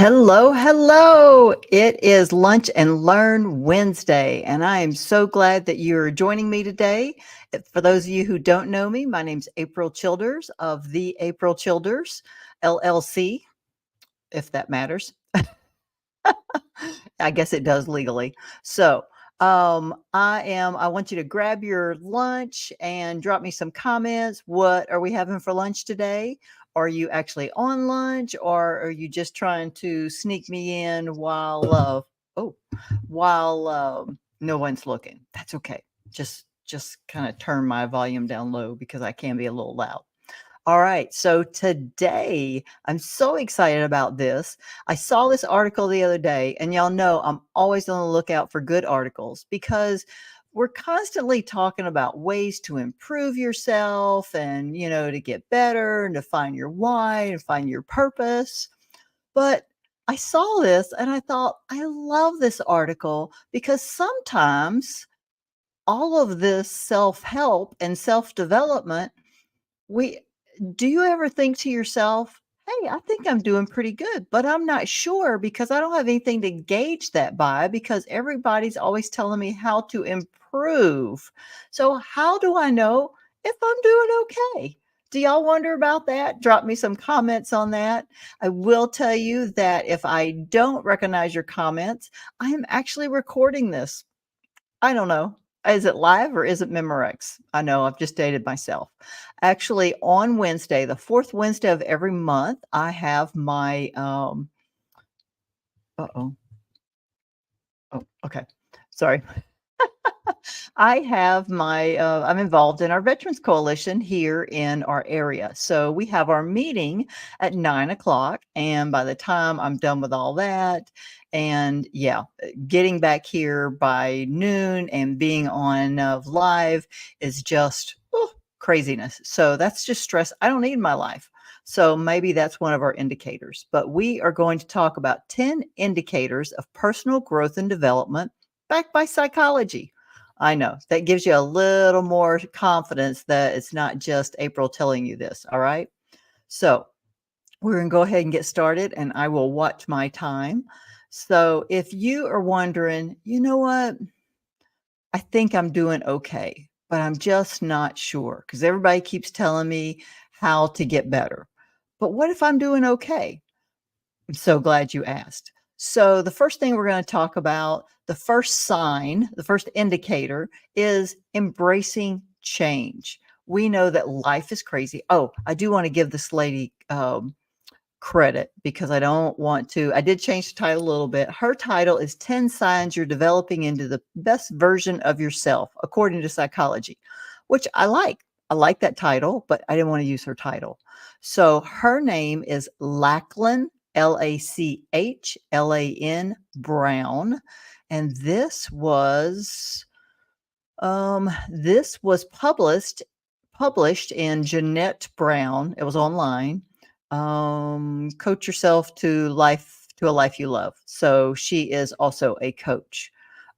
Hello, hello. It is Lunch and Learn Wednesday, and I am so glad that you're joining me today. For those of you who don't know me, my name's April Childers of the April Childers LLC, if that matters. I guess it does legally. So, I want you to grab your lunch and drop me some comments. What are we having for lunch today? Are you actually on lunch, or are you just trying to sneak me in oh, while no one's looking? That's okay. Just kind of turn my volume down low because I can be a little loud. All right. So today, I'm so excited about this. I saw this article the other day, and y'all know I'm always on the lookout for good articles because we're constantly talking about ways to improve yourself and, to get better and to find your why and find your purpose. But I saw this and I thought, I love this article because sometimes all of this self help and self development, we do you ever think to yourself, "Hey, I think I'm doing pretty good, but I'm not sure because I don't have anything to gauge that by because everybody's always telling me how to improve. So how do I know if I'm doing okay?" Do y'all wonder about that? Drop me some comments on that. I will tell you that if I don't recognize your comments, I am actually recording this. I don't know. Is it live or is it Memorex? I know I've just dated myself. Actually, on Wednesday, the fourth Wednesday of every month, I have my uh-oh. Oh, okay. Sorry. I have I'm involved in our Veterans Coalition here in our area. So we have our meeting at 9 o'clock. And by the time I'm done with all that, and yeah, getting back here by noon and being on live is just craziness. So that's just stress I don't need in my life. So maybe that's one of our indicators. But we are going to talk about 10 indicators of personal growth and development backed by psychology. I know that gives you a little more confidence that it's not just April telling you this. All right. So we're going to go ahead and get started, and I will watch my time. So if you are wondering, you know what? I think I'm doing okay, but I'm just not sure because everybody keeps telling me how to get better. But what if I'm doing okay? I'm so glad you asked. So, the first thing we're going to talk about, the first sign, the first indicator is embracing change. We know that life is crazy. Oh, I do want to give this lady credit because I don't want to. I did change the title a little bit. Her title is 10 Signs You're Developing into the Best Version of Yourself, according to psychology, which I like. I like that title, but I didn't want to use her title. So her name is Lachlan, Lachlan Brown. And this was published in Jeanette Brown. It was online. Coach yourself to a life you love. So she is also a coach.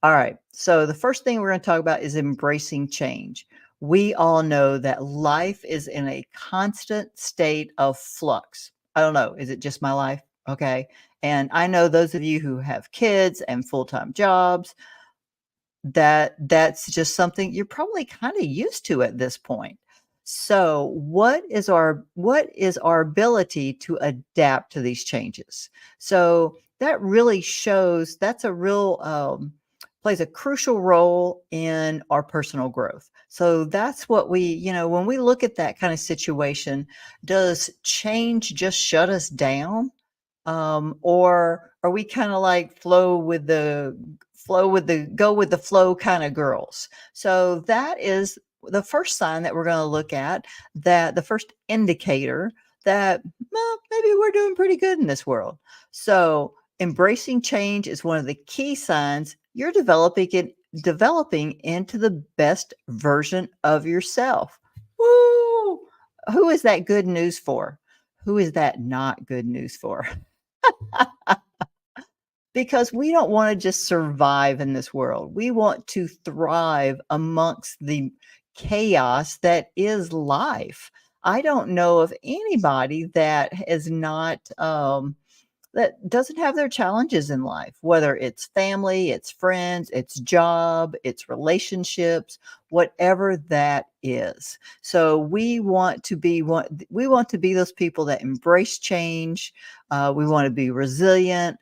All right. So the first thing we're going to talk about is embracing change. We all know that life is in a constant state of flux. I don't know. Is it just my life? Okay. And I know those of you who have kids and full-time jobs, that's just something you're probably kind of used to at this point. So, what is our ability to adapt to these changes? So that really shows that's a real plays a crucial role in our personal growth. So that's what when we look at that kind of situation, does change just shut us down? Or are we kind of like go with the flow kind of girls? So that is the first sign that we're going to look at, that the first indicator that, well, maybe we're doing pretty good in this world. So embracing change is one of the key signs you're developing into the best version of yourself. Woo! Who is that good news for? Who is that not good news for? Because we don't want to just survive in this world. We want to thrive amongst the chaos that is life. I don't know of anybody that is not that doesn't have their challenges in life, whether it's family, it's friends, it's job, it's relationships, whatever that is. So we want to be those people that embrace change. We want to be resilient,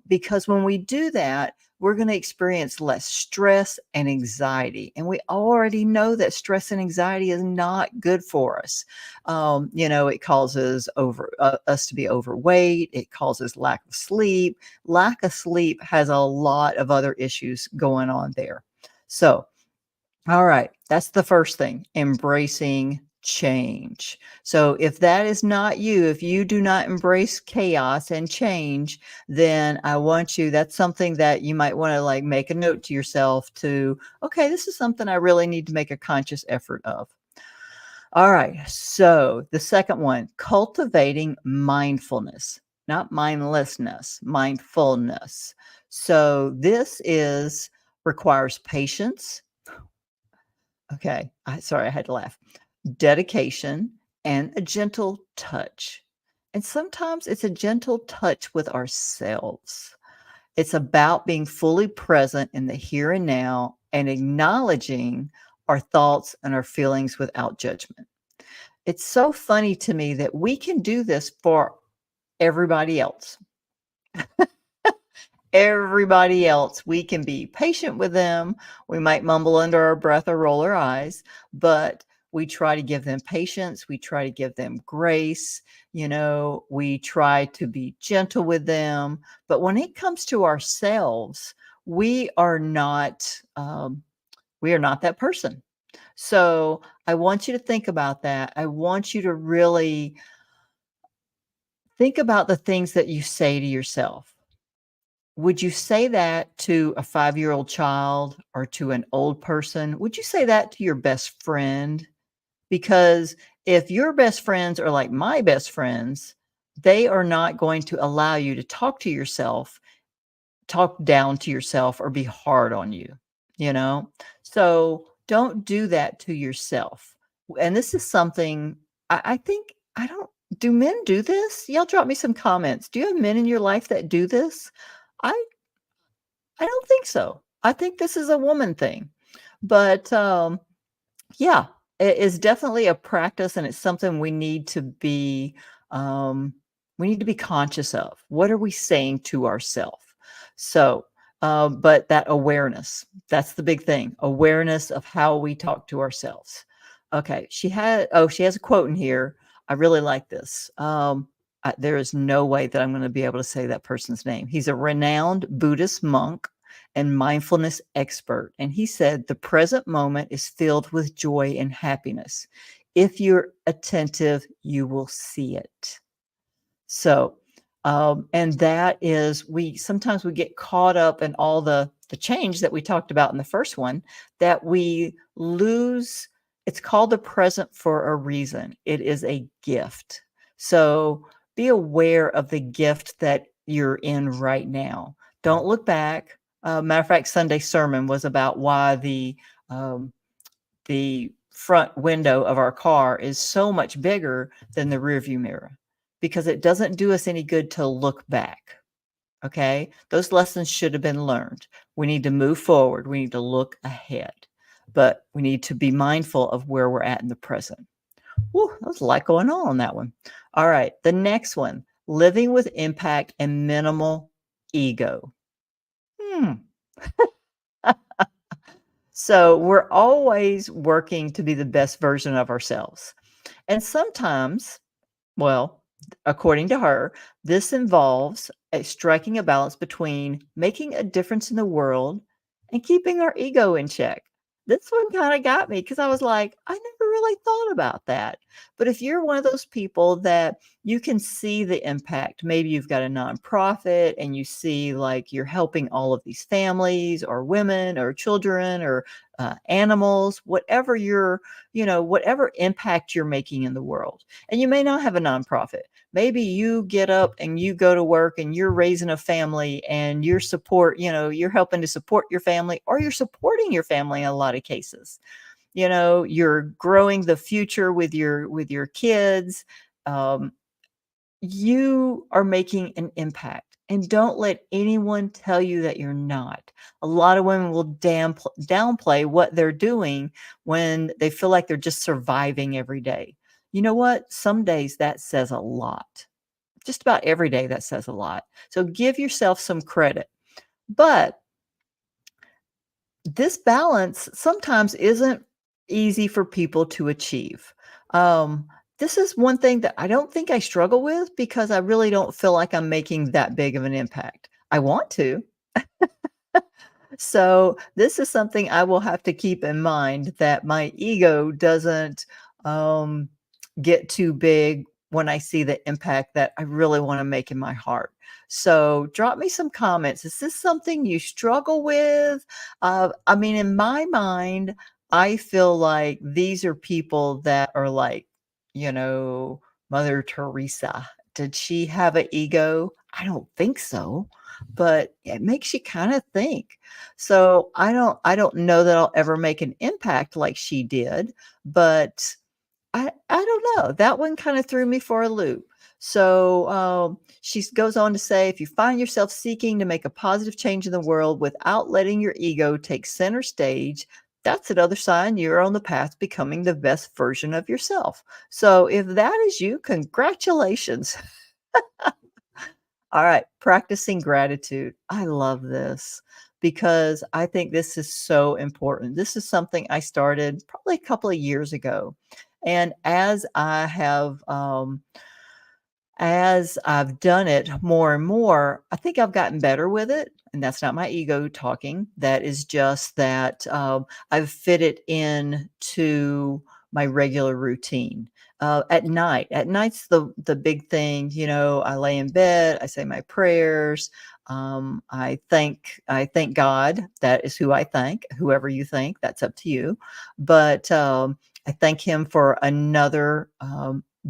because when we do that, we're going to experience less stress and anxiety. And we already know that stress and anxiety is not good for us. It causes us to be overweight. It causes lack of sleep. Lack of sleep has a lot of other issues going on there. So, all right, that's the first thing, embracing change. So if that is not you, if you do not embrace chaos and change, then that's something that you might want to like make a note to yourself to, okay, this is something I really need to make a conscious effort of. All right. So the second one, cultivating mindfulness, not mindlessness, mindfulness. So this is requires patience. Okay. Sorry, I had to laugh. Dedication and a gentle touch. And sometimes it's a gentle touch with ourselves. It's about being fully present in the here and now and acknowledging our thoughts and our feelings without judgment. It's so funny to me that we can do this for everybody else. Everybody else, we can be patient with them. We might mumble under our breath or roll our eyes, but we try to give them patience. We try to give them grace. We try to be gentle with them. But when it comes to ourselves, we are not that person. So I want you to think about that. I want you to really think about the things that you say to yourself. Would you say that to a 5-year-old child or to an old person? Would you say that to your best friend? Because if your best friends are like my best friends, they are not going to allow you to talk down to yourself or be hard on you, you know? So don't do that to yourself. And this is something I think, I don't, do men do this? Y'all drop me some comments. Do you have men in your life that do this? I I don't think so. I think this is a woman thing. But yeah, it is definitely a practice and it's something um, we need to be conscious of. What are we saying to ourselves? So, but that awareness, that's the big thing. Awareness of how we talk to ourselves. Okay, she has a quote in here. I really like this. There is no way that I'm going to be able to say that person's name. He's a renowned Buddhist monk and mindfulness expert. And he said, the present moment is filled with joy and happiness. If you're attentive, you will see it. So, and that is, sometimes we get caught up in all the change that we talked about in the first one, that we lose. It's called the present for a reason. It is a gift. So be aware of the gift that you're in right now. Don't look back. Matter of fact, Sunday sermon was about why the front window of our car is so much bigger than the rearview mirror, because it doesn't do us any good to look back. Okay. Those lessons should have been learned. We need to move forward. We need to look ahead, but we need to be mindful of where we're at in the present. Whew, there's a lot going on that one. All right. The next one, living with impact and minimal ego. Hmm. So we're always working to be the best version of ourselves. And sometimes, well, according to her, this involves striking a balance between making a difference in the world and keeping our ego in check. This one kind of got me because I was like, I never really thought about that. But if you're one of those people that you can see the impact, maybe you've got a nonprofit and you see like you're helping all of these families or women or children or animals, whatever impact you're making in the world. And you may not have a nonprofit. Maybe you get up and you go to work and you're raising a family and you're helping to support your family, or you're supporting your family in a lot of cases. You're growing the future with your kids. Um, You are making an impact, and don't let anyone tell you that you're not. A lot of women will downplay what they're doing when they feel like they're just surviving every day. You know what? Some days that says a lot. Just about every day that says a lot. So give yourself some credit. But this balance sometimes isn't easy for people to achieve. Um, this is one thing that I don't think I struggle with because I really don't feel like I'm making that big of an impact. I want to. So this is something I will have to keep in mind, that my ego doesn't um, get too big when I see the impact that I really want to make in my heart. So drop me some comments. Is this something you struggle with? I mean, in my mind, I feel like these are people that are like, you know, Mother Teresa. Did she have an ego? I don't think so, but it makes you kind of think. So I don't know that I'll ever make an impact like she did, but I don't know. That one kind of threw me for a loop. So she goes on to say, if you find yourself seeking to make a positive change in the world without letting your ego take center stage, that's another sign you're on the path to becoming the best version of yourself. So if that is you, congratulations. All right, practicing gratitude. I love this because I think this is so important. This is something I started probably a couple of years ago. And as I've done it more and more, I think I've gotten better with it. And that's not my ego talking. That is just that I've fit it in to my regular routine. At night's the big thing. You know, I lay in bed, I say my prayers. I thank God. That is who I thank. Whoever you think, that's up to you. But I thank Him for another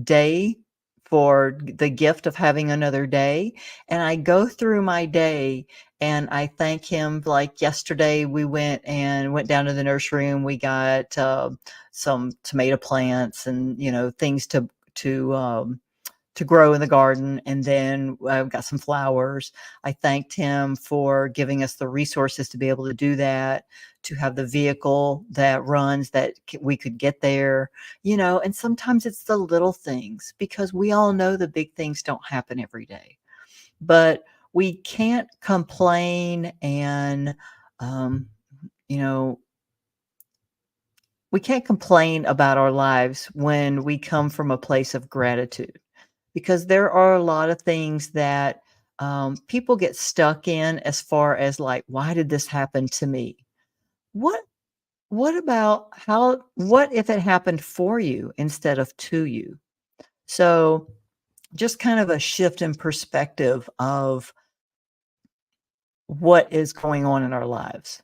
day, for the gift of having another day. And I go through my day and I thank him. Like yesterday, we went down to the nursery and we got some tomato plants and, things to grow in the garden. And then I've got some flowers. I thanked him for giving us the resources to be able to do that, to have the vehicle that runs that we could get there, and sometimes it's the little things, because we all know the big things don't happen every day. But we can't complain and, um, you know, we can't complain about our lives when we come from a place of gratitude, because there are a lot of things that people get stuck in, as far as like, why did this happen to me? What what about what if it happened for you instead of to you? So just kind of a shift in perspective of what is going on in our lives.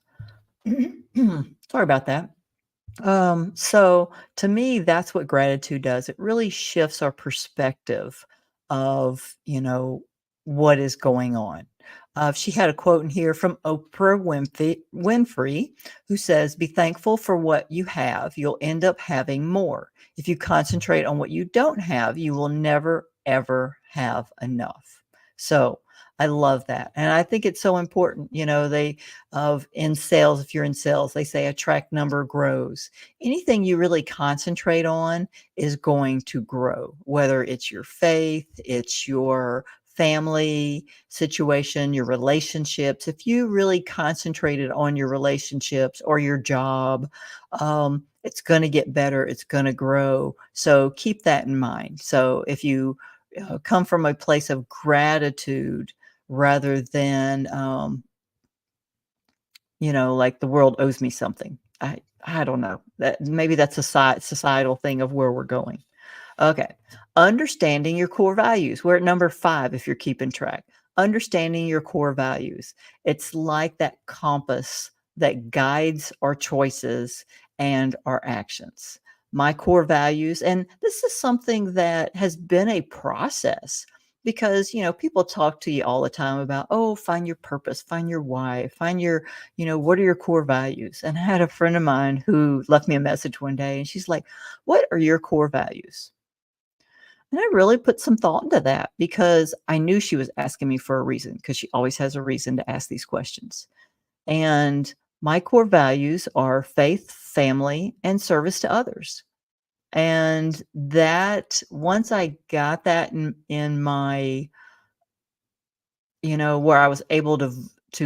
Sorry about that. So to me, that's what gratitude does. It really shifts our perspective of, what is going on. She had a quote in here from Oprah Winfrey, who says, "Be thankful for what you have. You'll end up having more. If you concentrate on what you don't have, you will never, ever have enough." So I love that. And I think it's so important. In sales, if you're in sales, they say attract number grows. Anything you really concentrate on is going to grow, whether it's your faith, it's your family situation, your relationships. If you really concentrated on your relationships or your job, it's going to get better, it's going to grow. So keep that in mind. So if you come from a place of gratitude rather than like the world owes me something. I don't know. That maybe that's a societal thing of where we're going. Okay. Understanding your core values. We're at number 5 if you're keeping track. Understanding your core values. It's like that compass that guides our choices and our actions. My core values, and this is something that has been a process, because people talk to you all the time about, oh, find your purpose, find your why, find your, what are your core values? And I had a friend of mine who left me a message one day and she's like, what are your core values? And I really put some thought into that because I knew she was asking me for a reason because she always has a reason to ask these questions. And my core values are faith, family, and service to others. And that once I got that in my, where I was able to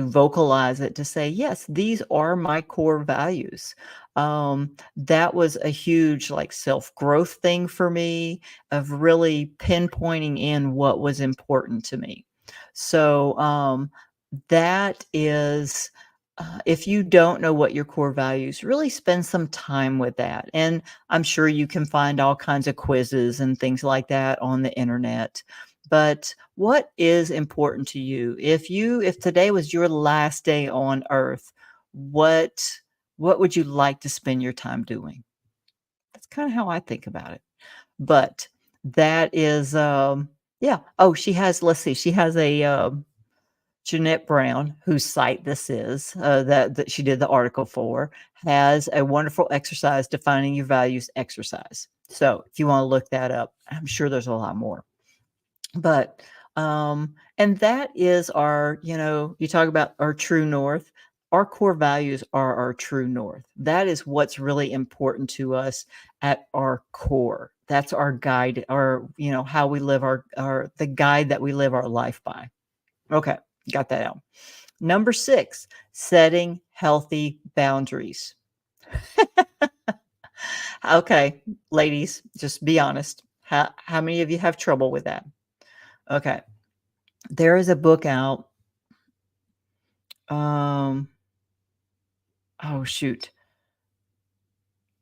vocalize it to say, yes, these are my core values. That was a huge like self-growth thing for me of really pinpointing in what was important to me. So that is if you don't know what your core values, really spend some time with that. And I'm sure you can find all kinds of quizzes and things like that on the internet. But what is important to you? If today was your last day on earth, what what would you like to spend your time doing? That's kind of how I think about it. But that is yeah. Oh, she has, let's see, she has a Jeanette Brown, whose site this is, that she did the article for, has a wonderful exercise, defining your values exercise. So if you want to look that up, I'm sure there's a lot more. But and that is our, you talk about our true north. Our core values are our true north. That is what's really important to us at our core. That's our guide, our, how we live our the guide that we live our life by. Okay, got that out. Number 6, setting healthy boundaries. Okay, ladies, just be honest. How many of you have trouble with that? Okay. There is a book out. Um, oh shoot.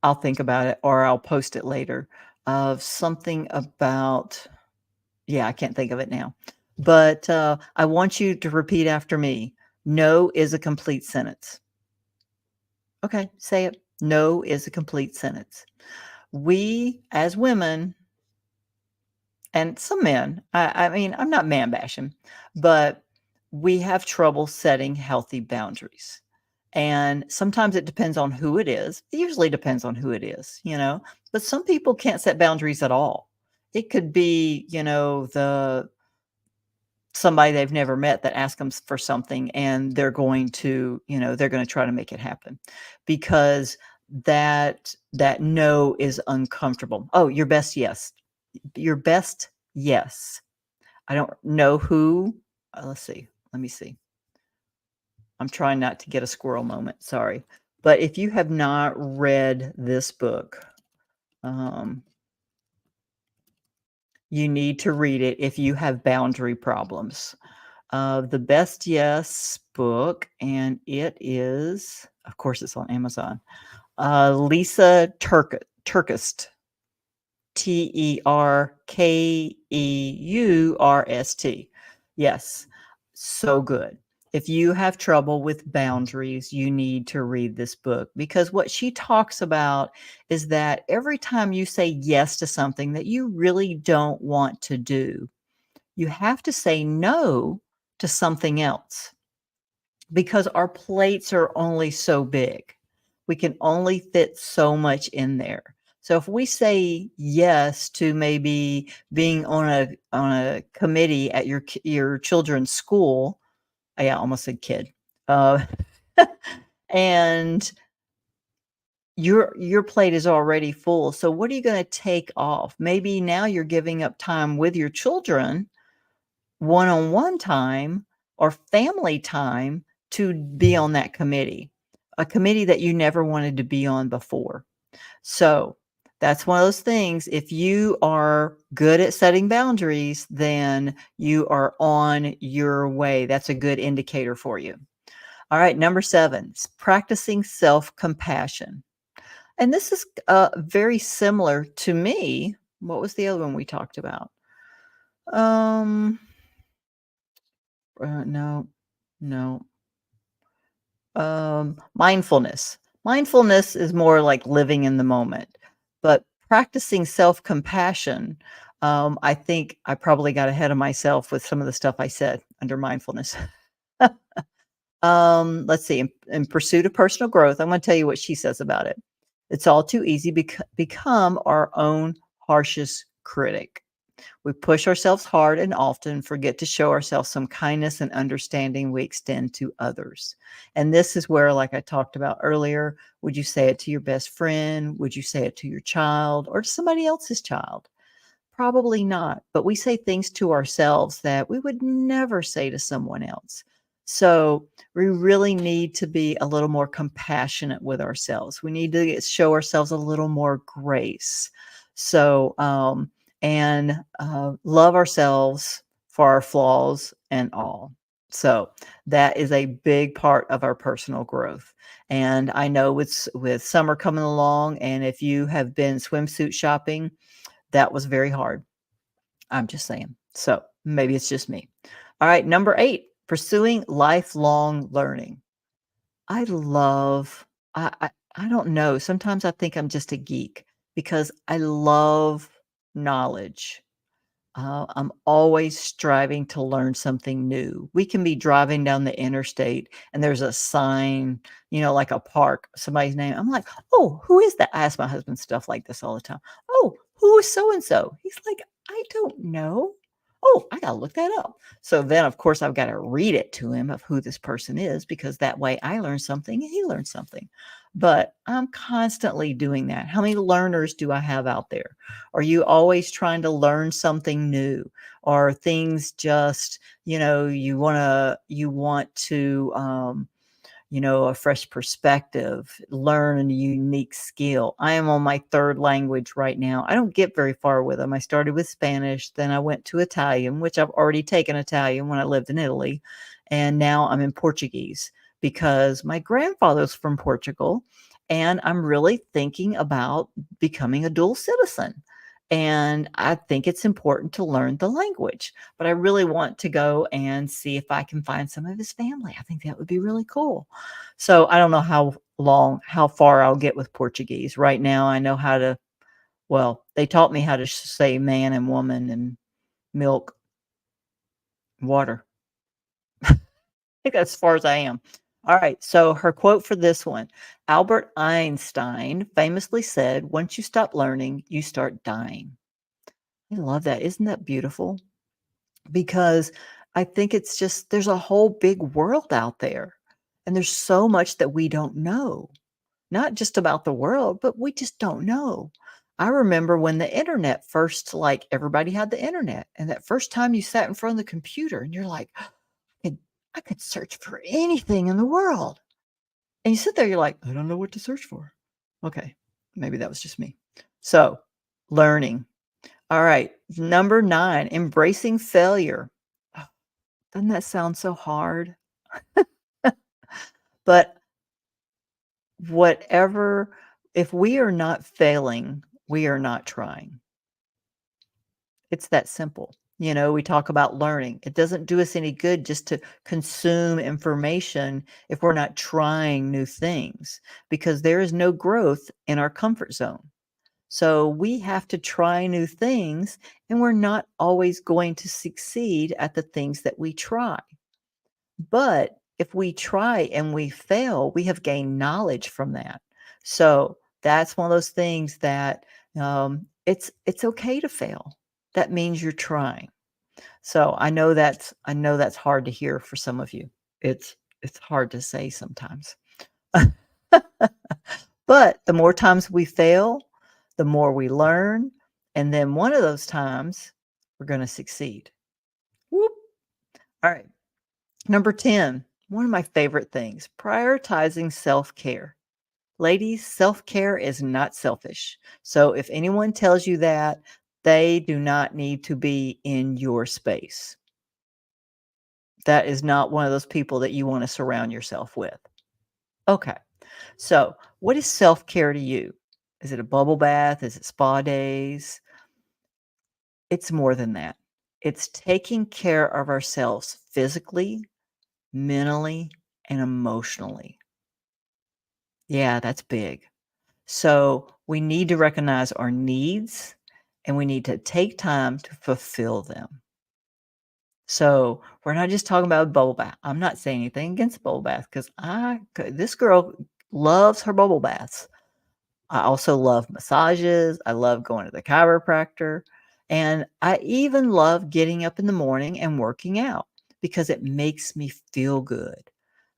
I'll think about it or I'll post it later of something about, yeah, I can't think of it now. But I want you to repeat after me. No is a complete sentence. Okay, say it. No is a complete sentence. We, as women, and some men, I mean, I'm not man bashing, but we have trouble setting healthy boundaries. And sometimes it depends on who it is. It usually depends on who it is, but some people can't set boundaries at all. It could be, somebody they've never met that asks them for something and they're going to try to make it happen because that no is uncomfortable. Oh, your best yes. Your best yes. I don't know who. Let's see. Let me see. I'm trying not to get a squirrel moment. Sorry. But if you have not read this book, you need to read it if you have boundary problems. The Best Yes book, and it is, of course, it's on Amazon. Lisa Turkest, Terkeurst. Yes, so good. If you have trouble with boundaries, you need to read this book because what she talks about is that every time you say yes to something that you really don't want to do, you have to say no to something else because our plates are only so big. We can only fit so much in there. So if we say yes to maybe being on a committee at your children's school, yeah, I almost said kid, uh, and your plate is already full. So what are you going to take off? Maybe now you're giving up time with your children, one-on-one time or family time to be on that committee, a committee that you never wanted to be on before. So that's one of those things. If you are good at setting boundaries, then you are on your way. That's a good indicator for you. All right, number 7, practicing self-compassion. And this is very similar to me. What was the other one we talked about? No, no. Mindfulness. Mindfulness is more like living in the moment, but practicing self-compassion, I think I probably got ahead of myself with some of the stuff I said under mindfulness. Let's see. In pursuit of personal growth, I'm going to tell you what she says about it. It's all too easy become our own harshest critic. We push ourselves hard and often forget to show ourselves some kindness and understanding we extend to others. And this is where, like I talked about earlier, would you say it to your best friend? Would you say it to your child or to somebody else's child? Probably not, but we say things to ourselves that we would never say to someone else. So we really need to be a little more compassionate with ourselves. We need to show ourselves a little more grace. So, and love ourselves for our flaws and all. So that is a big part of our personal growth. And I know with summer coming along, and if you have been swimsuit shopping, that was very hard. I'm just saying. So maybe it's just me. All right, number 8, pursuing lifelong learning. I love I don't know, sometimes I think I'm just a geek because I love knowledge. I'm always striving to learn something new. We can be driving down the interstate and there's a sign, like a park, somebody's name. I'm like, oh, who is that? I ask my husband stuff like this all the time. Oh, who is so and so? He's like, I don't know. Oh, I got to look that up. So then, of course, I've got to read it to him of who this person is because that way I learn something and he learns something. But I'm constantly doing that. How many learners do I have out there? Are you always trying to learn something new? Or things just, you want to, a fresh perspective, learn a unique skill. I am on my third language right now. I don't get very far with them. I started with Spanish, then I went to Italian, which I've already taken Italian when I lived in Italy. And now I'm in Portuguese because my grandfather's from Portugal. And I'm really thinking about becoming a dual citizen. And I think it's important to learn the language, but I really want to go and see if I can find some of his family. I think that would be really cool. So I don't know how far I'll get with Portuguese. Right now, I know how to, well, they taught me how to say man and woman and milk, water. I think that's as far as I am. All right. So her quote for this one, Albert Einstein famously said, once you stop learning, you start dying. I love that. Isn't that beautiful? Because I think it's just there's a whole big world out there, and there's so much that we don't know, not just about the world, but we just don't know. I remember when the internet first, like everybody had the internet, and that first time you sat in front of the computer and you're like, "Could- I could search for anything in the world. And you sit there, you're like, I don't know what to search for. Okay, maybe that was just me. So, learning. All right, number 9, embracing failure. Doesn't that sound so hard? But whatever if we are not failing, we are not trying. It's that simple. We talk about learning. It doesn't do us any good just to consume information if we're not trying new things because there is no growth in our comfort zone. So we have to try new things, and we're not always going to succeed at the things that we try. But if we try and we fail, we have gained knowledge from that. So that's one of those things that it's okay to fail. That means you're trying. So I know that's hard to hear for some of you. It's hard to say sometimes. But the more times we fail, the more we learn, and then one of those times we're going to succeed. Whoop. All right. Number 10, one of my favorite things, prioritizing self-care. Ladies, self-care is not selfish. So if anyone tells you that, they do not need to be in your space. That is not one of those people that you want to surround yourself with. Okay. So, what is self-care to you? Is it a bubble bath? Is it spa days? It's more than that. It's taking care of ourselves physically, mentally, and emotionally. Yeah, that's big. So we need to recognize our needs and we need to take time to fulfill them. So we're not just talking about a bubble bath. I'm not saying anything against bubble bath because this girl loves her bubble baths. I also love massages. I love going to the chiropractor. And I even love getting up in the morning and working out because it makes me feel good.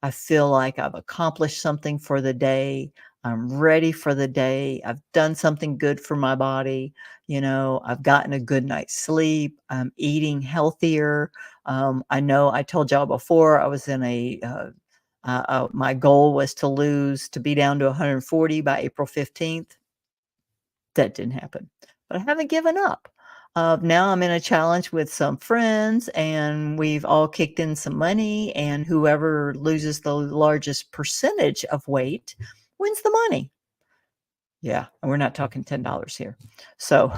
I feel like I've accomplished something for the day. I'm ready for the day. I've done something good for my body. I've gotten a good night's sleep. I'm eating healthier. I know I told y'all before I was in my goal was to be down to 140 by April 15th. That didn't happen, but I haven't given up. Now I'm in a challenge with some friends, and we've all kicked in some money, and whoever loses the largest percentage of weight wins the money. Yeah, and we're not talking $10 here. So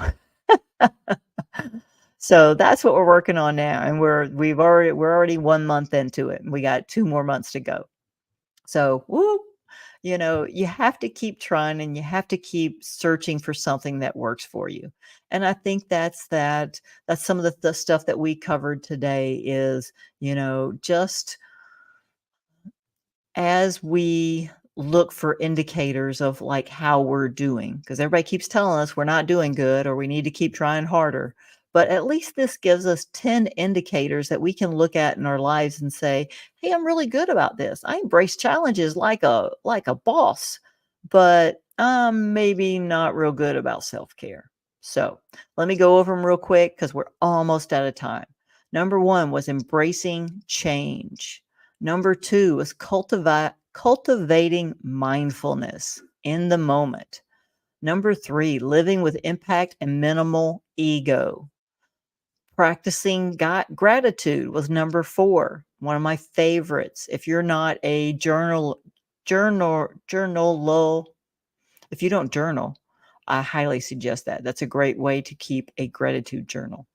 so that's what we're working on now, and we're already 1 month into it, and we got 2 more months to go. So, woo, you have to keep trying and you have to keep searching for something that works for you. And I think that's some of the stuff that we covered today is, just as we look for indicators of like how we're doing, because everybody keeps telling us we're not doing good or we need to keep trying harder. But at least this gives us 10 indicators that we can look at in our lives and say, hey, I'm really good about this. I embrace challenges like a boss, but I'm maybe not real good about self-care. So let me go over them real quick because we're almost out of time. Number one was embracing change. Number 2 is cultivating mindfulness in the moment. Number 3, living with impact and minimal ego. Practicing gratitude was number 4, one of my favorites. If you're not a journal, if you don't journal, I highly suggest that. That's a great way to keep a gratitude journal.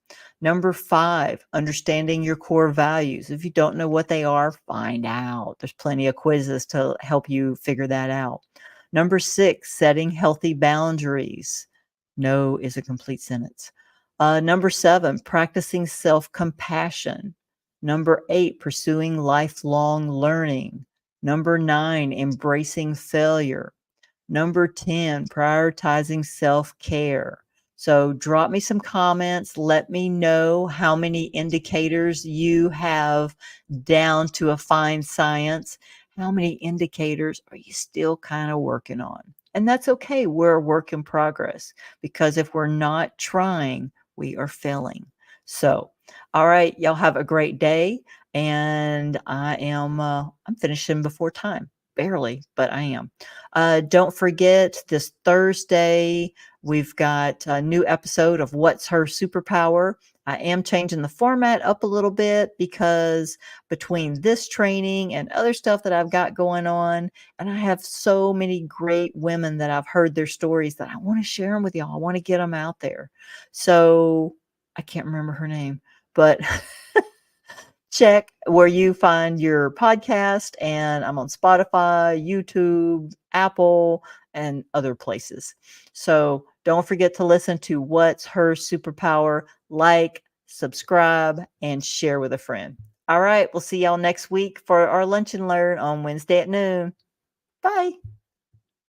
Number 5, understanding your core values. If you don't know what they are, find out. There's plenty of quizzes to help you figure that out. Number 6, setting healthy boundaries. No is a complete sentence. Number 7, practicing self-compassion. Number 8, pursuing lifelong learning. Number 9, embracing failure. Number 10, prioritizing self-care. So drop me some comments. Let me know how many indicators you have down to a fine science. How many indicators are you still kind of working on? And that's okay. We're a work in progress because if we're not trying, we are failing. So, all right, y'all have a great day. And I'm finishing before time. Barely, but I am. Don't forget this Thursday, we've got a new episode of What's Her Superpower. I am changing the format up a little bit because between this training and other stuff that I've got going on, and I have so many great women that I've heard their stories that I want to share them with y'all. I want to get them out there. So I can't remember her name, but check where you find your podcast, and I'm on Spotify, YouTube, Apple, and other places. So don't forget to listen to What's Her Superpower. Like, subscribe, and share with a friend. All right, we'll see y'all next week for our Lunch and Learn on Wednesday at noon. Bye.